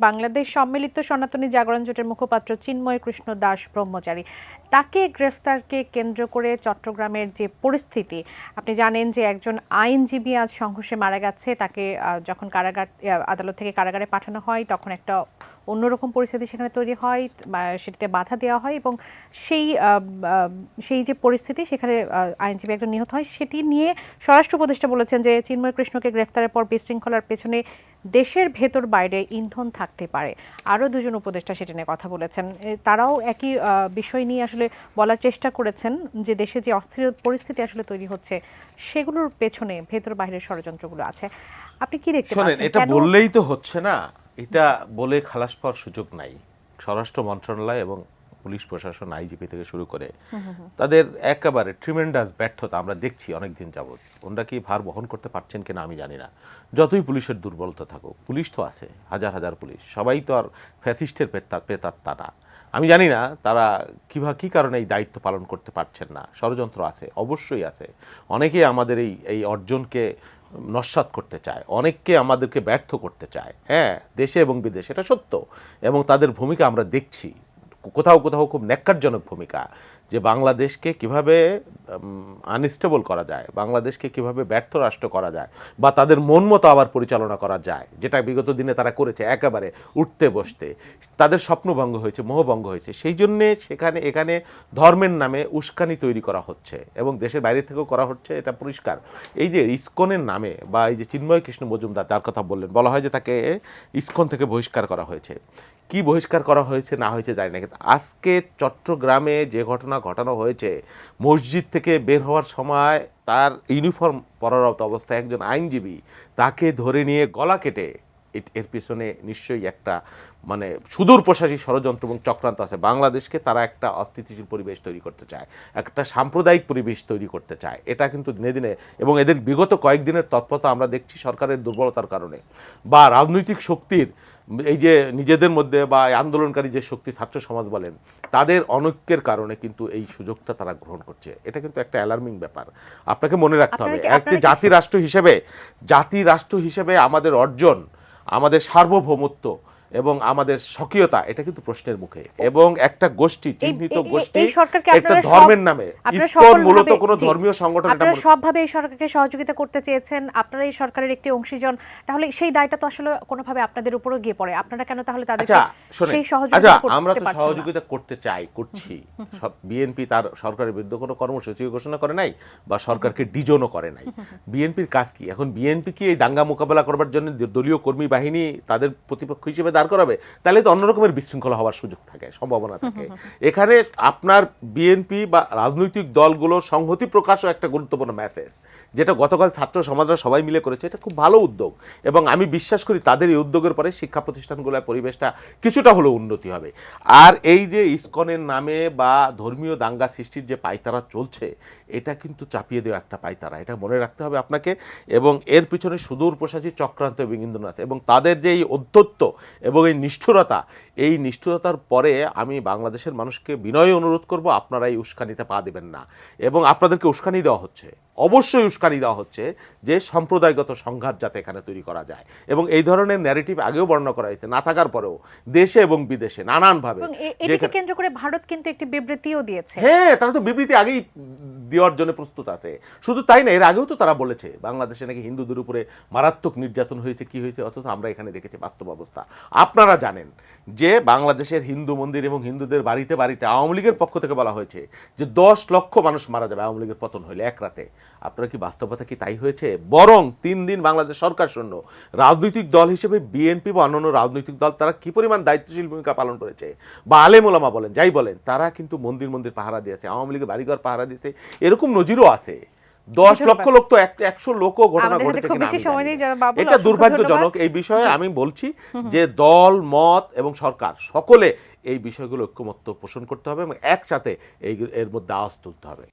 বাংলাদেশ সম্মিলিত সনাতনী জাগরণ জোটের মুখপাত্র চিন্ময় কৃষ্ণ দাস ব্রহ্মচারী তাকে গ্রেফতারকে কেন্দ্র করে চট্টগ্রামের যে পরিস্থিতি, আপনি জানেন যে একজন আইনজীবী আজ সংঘর্ষে মারা গেছে। তাকে যখন আদালত থেকে কারাগারে পাঠানো হয় তখন একটা অন্যরকম পরিস্থিতি সেখানে তৈরি হয়, সেটিতে বাধা দেওয়া হয় এবং সেই যে পরিস্থিতি সেখানে আইনজীবী একজন নিহত হয়, সেটি নিয়ে স্বরাষ্ট্র উপদেষ্টা বলেছেন যে চিন্ময় কৃষ্ণকে গ্রেফতারের পর বিশৃঙ্খলার পেছনে দেশের ভেতর বাইরে ইন্ধন থাকতে পারে। আরও দুজন উপদেষ্টা সেটি নিয়ে কথা বলেছেন। তারাও একই বিষয় নিয়ে আসলে বলার চেষ্টা করেছেন যে দেশে যে অস্থির পরিস্থিতি আসলে তৈরি হচ্ছে সেগুলোর পেছনে ভেতর বাইরের ষড়যন্ত্রগুলো আছে। আপনি কি দেখতে পাচ্ছেন? এটা বললেই তো হচ্ছে না, এটা বলে খালাস পাওয়ার সুযোগ নাই। স্বরাষ্ট্র মন্ত্রণালয় এবং পুলিশ প্রশাসন, আইজিপি থেকে শুরু করে তাদের একেবারে ট্রিমেন্ডাস ব্যর্থতা আমরা দেখছি অনেকদিন যাবৎ। ওনারা কি ভার বহন করতে পারছেন কিনা আমি জানি না। যতই পুলিশের দুর্বলতা থাকুক, পুলিশ তো আছে, হাজার হাজার পুলিশ, সবাই তো আর ফ্যাসিস্টের পেতাত্তা না। আমি জানি না তারা কী কারণে এই দায়িত্ব পালন করতে পারছেন না। ষড়যন্ত্র আছে, অবশ্যই আছে। অনেকেই আমাদের এই অর্জনকে নস্যাৎ করতে চায়, অনেককে আমাদেরকে ব্যর্থ করতে চায়, হ্যাঁ, দেশে এবং বিদেশে, এটা সত্য। এবং তাদের ভূমিকা আমরা দেখছি, কোথাও কোথাও খুব ন্যাক্কারজনক ভূমিকা, যে বাংলাদেশকে কিভাবে আনস্টেবল করা যায়, বাংলাদেশকে কিভাবে ব্যর্থ রাষ্ট্র করা যায়, বা তাদের মন মতো আবার পরিচালনা করা যায়, যেটা বিগত দিনে তারা করেছে একেবারে উঠতে বসতে। তাদের স্বপ্নভঙ্গ হয়েছে, মোহভঙ্গ হয়েছে। সেই জন্যে এখানে ধর্মের নামে উস্কানি তৈরি করা হচ্ছে এবং দেশের বাইরে থেকেও করা হচ্ছে, এটা পরিষ্কার। এই যে ইসকনের নামে, বা এই যে চিন্ময় কৃষ্ণ মজুমদার যার কথা বললেন, বলা হয় যে তাকে ইসকন থেকে বহিষ্কার করা হয়েছে। কি বহিষ্কার করা হয়েছে না হয়েছে জানি না, কিন্তু আজকে চট্টগ্রামে যে ঘটনা ঘটানো হয়েছে, মসজিদ থেকে বের হওয়ার সময় তার ইউনিফর্ম পরারত অবস্থায় একজন আইনজীবী তাকে ধরে নিয়ে গলা কেটে, এর পিছনে নিশ্চয়ই একটা সুদূর প্রসারী ষড়যন্ত্র এবং চক্রান্ত আছে। বাংলাদেশকে তারা একটা অস্থিতিশীল পরিবেশ তৈরি করতে চায়, একটা সাম্প্রদায়িক পরিবেশ তৈরি করতে চায়। এটা কিন্তু দিনে দিনে, এবং এদের বিগত কয়েকদিনের তৎপরতা আমরা দেখছি সরকারের দুর্বলতার কারণে, বা রাজনৈতিক শক্তির এই যে নিজেদের মধ্যে, বা আন্দোলনকারী যে শক্তি ছাত্র সমাজ বলেন, তাদের অনৈক্যের কারণে কিন্তু এই সুযোগটা তারা গ্রহণ করছে। এটা কিন্তু একটা অ্যালার্মিং ব্যাপার, আপনাকে মনে রাখতে হবে। একটি জাতি রাষ্ট্র হিসেবে আমাদের অর্জন, আমাদের সার্বভৌমত্ব এবং আমাদের স্বকীয়তা, এটা কিন্তু প্রশ্নের মুখে। এবং একটা গোষ্ঠী, চিহ্নিত গোষ্ঠী, একটা ধর্মের নামে, ইসকন মূলত কোনো ধর্মীয় সংগঠন, আপনারা সবভাবে এই সরকারকে সহযোগিতা করতে চেয়েছেন, আপনারা এই সরকারের একটি অংশীজন, তাহলে সেই দায়টা তো আসলে কোনোভাবে আপনাদের উপরও গিয়ে পড়ে। আপনারা কেন তাহলে তাদেরকে সেই সহযোগিতা করতে পারছেন না? আমরা তো সহযোগিতা করতে চাই, করছি। সব বিএনপি তার সরকারের বিরুদ্ধে কোনো কর্মসূচি ঘোষণা করে নাই, বা সরকারকে ডিজনও করে নাই। বিএনপির কাজ কি এখন? বিএনপি কি এই দাঙ্গা মোকাবেলা করবার জন্য দলীয় কর্মী বাহিনী তাদের প্রতিপক্ষ হিসেবে দাঁড় করাবে? তাহলে তো অন্য রকমের বিশৃঙ্খলা হওয়ার সুযোগ থাকে, সম্ভাবনা থাকে। এখানে আপনার বিএনপি বা রাজনৈতিক দলগুলোর সংহতি প্রকাশও একটা গুরুত্বপূর্ণ মেসেজ, যেটা গতকাল ছাত্র সমাজরা সবাই মিলে করেছে। এটা খুব ভালো উদ্যোগ, এবং আমি বিশ্বাস করি তাদের এই উদ্যোগের পরে শিক্ষা প্রতিষ্ঠানগুলোর পরিবেশটা কিছুটা হলেও উন্নতি হবে। আর এই যে ইসকনের নামে বা ধর্মীয় দাঙ্গা সৃষ্টির যে পায়তারা চলছে, এটা কিন্তু চাপিয়ে দেওয়া একটা পায়তারা, এটা মনে রাখতে হবে আপনাকে। এবং এর পিছনে সুদূর প্রসারী চক্রান্ত এবং ইন্ধন আছে, এবং তাদের যে এই অধ্যত্ব এবং এই নিষ্ঠুরতা, এই নিষ্ঠুরতার পরে আমি বাংলাদেশের মানুষকে বিনয় অনুরোধ করব, আপনারা এই উস্কানিতে পা দেবেন না। এবং আপনাদেরকে উস্কানি দেওয়া হচ্ছে, অবশ্যই উস্কানি দেওয়া হচ্ছে, যে সম্প্রদায়গত সংঘাত যাতে এখানে তৈরি করা যায়। এবং এই ধরনের ন্যারেটিভ আগেও বর্ণনা করা হয়েছে, না থাকার পরেও দেশে এবং বিদেশে নানানভাবে। এটাকে কেন্দ্র করে ভারত কিন্তু একটি বিবৃতিও দিয়েছে। হ্যাঁ, তারা তো বিবৃতি আগেই দেওয়ার জন্য প্রস্তুত আছে। শুধু তাই না, এর আগেও তো তারা বলেছে বাংলাদেশে নাকি হিন্দুদের উপরে মারাত্মক নির্যাতন হয়েছে, কি হয়েছে, অথচ আমরা এখানে দেখেছি বাস্তব অবস্থা। আপনারা জানেন যে বাংলাদেশের হিন্দু মন্দির এবং হিন্দুদের বাড়িতে বাড়িতে আওয়ামী লীগের পক্ষ থেকে বলা হয়েছে যে 10 লক্ষ মানুষ মারা যাবে আওয়ামী লীগের পতন হইলে এক রাতে। আপনারা কি বাস্তবতা কি তাই হয়েছে? বরং 3 দিন বাংলাদেশ সরকার শূন্য। রাজনৈতিক দল হিসেবে বিএনপি বা অন্যান্য রাজনৈতিক দল তারা কি পরিমাণ দায়িত্বশীল ভূমিকা পালন করেছে, বা আলেম ওলামা বলেন, যাই বলেন, তারা কিন্তু মন্দির পাহারা দিয়েছে, আওয়ামী লীগের বাড়িঘর পাহারা দিয়েছে। এরকম নজিরও আছে। 10 লক্ষ লোক তো 100 লোকও ঘটনা ঘটেছে কিনা, এটা দুর্ভাগ্যজনক। এই বিষয়ে আমি বলছি যে দল মত এবং সরকার সকলে এই বিষয়গুলো ঐক্যমত্য পোষণ করতে হবে এবং একসাথে এর মধ্যে আওয়াজ তুলতে হবে।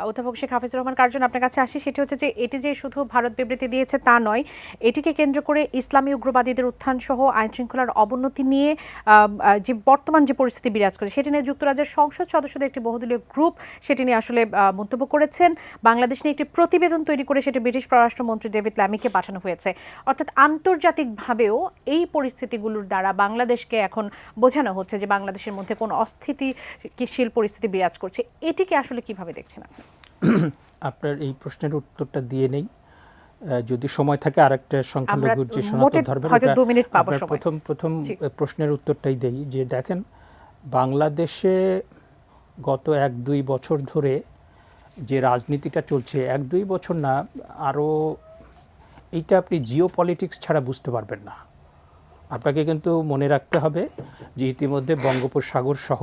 অধ্যাপক শেখ হাফিজুর রহমান কার্জন, আপনার কাছে আসি। সেটি হচ্ছে যে এটি যে শুধু ভারত বিবৃতি দিয়েছে তা নয়, এটিকে কেন্দ্র করে ইসলামী উগ্রবাদীদের উত্থান সহ আইন শৃঙ্খলার অবনতি নিয়ে যে বর্তমান যে পরিস্থিতি বিরাজ করে সেটি নিয়ে যুক্তরাজ্যের সংসদ সদস্যদের একটি বহুদলীয় গ্রুপ সেটি নিয়ে আসলে মন্তব্য করেছেন। বাংলাদেশ নিয়ে একটি প্রতিবেদন তৈরি করে সেটি ব্রিটিশ পররাষ্ট্রমন্ত্রী ডেভিড ল্যামিকে পাঠানো হয়েছে। অর্থাৎ আন্তর্জাতিকভাবেও এই পরিস্থিতিগুলোর দ্বারা বাংলাদেশকে এখন বোঝানো হচ্ছে যে বাংলাদেশের মধ্যে কোন অস্থিতিশীল পরিস্থিতি বিরাজ করছে। এটিকে আসলে কিভাবে দেখছেন আপনি? আপনার এই প্রশ্নের উত্তরটা দিয়ে নেই, যদি সময় থাকে আরেকটা সংখ্যালঘুর যে সনাতন ধর্মের প্রথম প্রশ্নের উত্তরটাই দেই। যে দেখেন, বাংলাদেশে গত 1-2 বছর ধরে যে রাজনীতিটা চলছে, 1-2 বছর না, আরও এইটা আপনি জিও পলিটিক্স ছাড়া বুঝতে পারবেন না। আপনাকে কিন্তু মনে রাখতে হবে যে ইতিমধ্যে বঙ্গোপসাগর সহ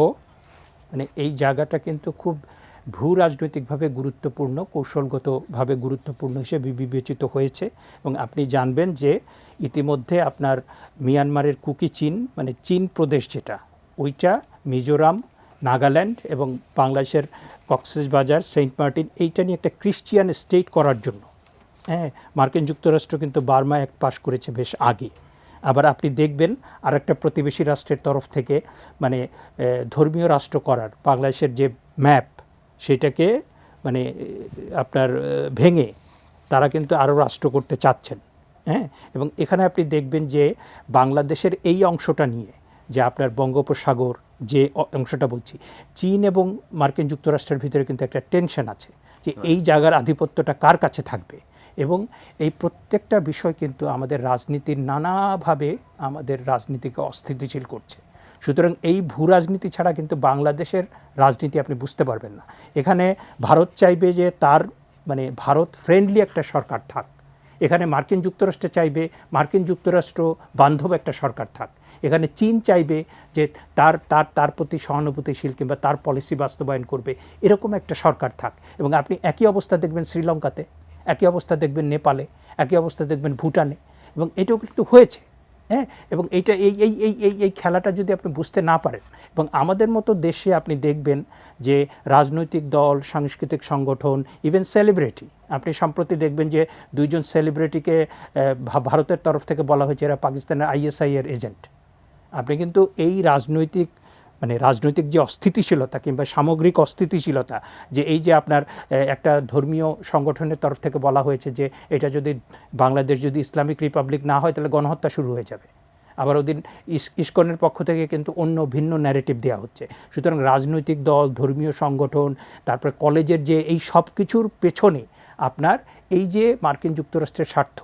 মানে এই জায়গাটা কিন্তু খুব ভূ রাজনৈতিকভাবে গুরুত্বপূর্ণ, কৌশলগতভাবে গুরুত্বপূর্ণ হিসেবে বিবেচিত হয়েছে। এবং আপনি জানবেন যে ইতিমধ্যে আপনার মিয়ানমারের কুকি চীন, মানে চীন প্রদেশ যেটা, ওইটা মিজোরাম, নাগাল্যান্ড এবং বাংলাদেশের কক্সবাজার, সেন্ট মার্টিন, এইটা নিয়ে একটা ক্রিশ্চিয়ান স্টেট করার জন্য মার্কিন যুক্তরাষ্ট্র কিন্তু বার্মা অ্যাক্ট পাস করেছে বেশ আগে। আবার আপনি দেখবেন আর একটা প্রতিবেশী রাষ্ট্রের তরফ থেকে মানে ধর্মীয় রাষ্ট্র করার বাংলাদেশের যে ম্যাপ, সেটাকে মানে আপনার ভেঙে তারা কিন্তু আরও রাষ্ট্র করতে চাচ্ছেন। এবং এখানে আপনি দেখবেন যে বাংলাদেশের এই অংশটা নিয়ে যে আপনার বঙ্গোপসাগর যে অংশটা বলছি, চীন এবং মার্কিন যুক্তরাষ্ট্রের ভিতরে কিন্তু একটা টেনশন আছে যে এই জায়গার আধিপত্যটা কার কাছে থাকবে। এবং এই প্রত্যেকটা বিষয় কিন্তু আমাদের রাজনীতির নানাভাবে আমাদের রাজনীতিকে অস্থিতিশীল করছে। সুতরাং এই ভূ রাজনীতি ছাড়া কিন্তু বাংলাদেশের রাজনীতি আপনি বুঝতে পারবেন না। এখানে ভারত চাইবে যে তার মানে ভারত ফ্রেন্ডলি একটা সরকার থাক, এখানে মার্কিন যুক্তরাষ্ট্র চাইবে মার্কিন যুক্তরাষ্ট্র বান্ধব একটা সরকার থাক, এখানে চীন চাইবে যে তার প্রতি সহানুভূতিশীল কিংবা তার পলিসি বাস্তবায়ন করবে এরকম একটা সরকার থাক। এবং আপনি একই অবস্থা দেখবেন শ্রীলঙ্কাতে, একই অবস্থা দেখবেন নেপালে, একই অবস্থা দেখবেন ভুটানে, এবং এটাও কিন্তু হয়েছে। এবং এইটা এই খেলাটা যদি আপনি বুঝতে না পারেন, এবং আমাদের মতো দেশে আপনি দেখবেন যে রাজনৈতিক দল, সাংস্কৃতিক সংগঠন, ইভেন সেলিব্রিটি, আপনি সম্প্রতি দেখবেন যে 2 জন সেলিব্রিটিকে ভারতের তরফ থেকে বলা হয়েছে এরা পাকিস্তানের ISI এর এজেন্ট। আপনি কিন্তু এই রাজনৈতিক যে অস্থিতিশীলতা কিংবা সামগ্রিক অস্থিতিশীলতা, যে এই যে আপনার একটা ধর্মীয় সংগঠনের তরফ থেকে বলা হয়েছে যে এটা যদি বাংলাদেশ যদি ইসলামিক রিপাবলিক না হয় তাহলে গণহত্যা শুরু হয়ে যাবে। আবার ওদিন ইসকনের পক্ষ থেকে কিন্তু অন্য ভিন্ন ন্যারেটিভ দেওয়া হচ্ছে। সুতরাং রাজনৈতিক দল, ধর্মীয় সংগঠন, তারপরে কলেজের যে এই সব কিছুর পেছনে আপনার এই যে মার্কিন যুক্তরাষ্ট্রের স্বার্থ,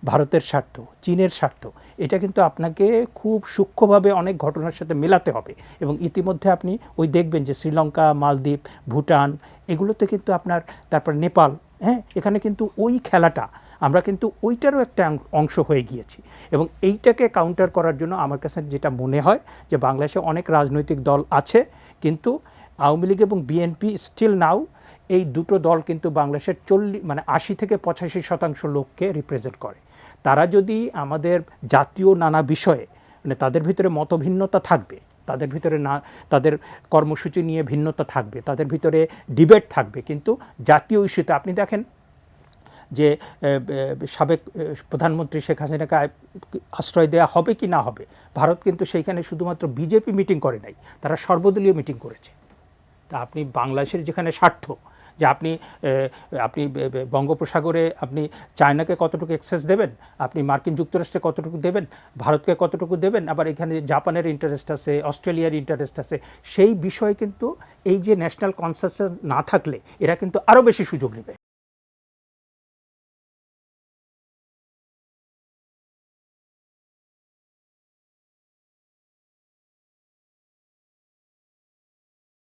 ভারতের স্বার্থ, চীনের স্বার্থ, এটা কিন্তু আপনাকে খুব সূক্ষ্মভাবে অনেক ঘটনার সাথে মেলাতে হবে। এবং ইতিমধ্যে আপনি ওই দেখবেন যে শ্রীলঙ্কা, মালদ্বীপ, ভুটান, এগুলোতে কিন্তু আপনার, তারপর নেপাল, এখানে কিন্তু ওই খেলাটা আমরা কিন্তু ওইটারও একটা অংশ হয়ে গিয়েছি। এবং এইটাকে কাউন্টার করার জন্য আমার কাছে যেটা মনে হয় যে বাংলাদেশে অনেক রাজনৈতিক দল আছে, কিন্তু আওয়ামী লীগ এবং বিএনপি স্টিল নাও এই দুটো দল কিন্তু বাংলাদেশের 80 থেকে 85% লোককে রিপ্রেজেন্ট করে। তারা যদি আমাদের জাতীয় নানা বিষয়ে মানে তাদের ভিতরে মতভিন্নতা থাকবে, তাদের ভিতরে না তাদের কর্মসূচি নিয়ে ভিন্নতা থাকবে, তাদের ভিতরে ডিবেট থাকবে, কিন্তু জাতীয় ইস্যুতে আপনি দেখেন যে সাবেক প্রধানমন্ত্রী শেখ হাসিনাকে আশ্রয় দেওয়া হবে কি না হবে, ভারত কিন্তু সেইখানে শুধুমাত্র বিজেপি মিটিং করে নাই, তারা সর্বদলীয় মিটিং করেছে। তা আপনি বাংলাদেশের যেখানে স্বার্থ যে আপনি বঙ্গোপসাগরে আপনি চায়নাকে কতটুকু অ্যাক্সেস দেবেন, আপনি মার্কিন যুক্তরাষ্ট্রে কতটুকু দেবেন, ভারতকে কতটুকু দেবেন, আবার এখানে জাপানের ইন্টারেস্ট আছে, অস্ট্রেলিয়ার ইন্টারেস্ট আছে, সেই বিষয়ে কিন্তু এই যে ন্যাশনাল কনসেনসাস না থাকলে এরা কিন্তু আরও বেশি সুযোগ নেবে।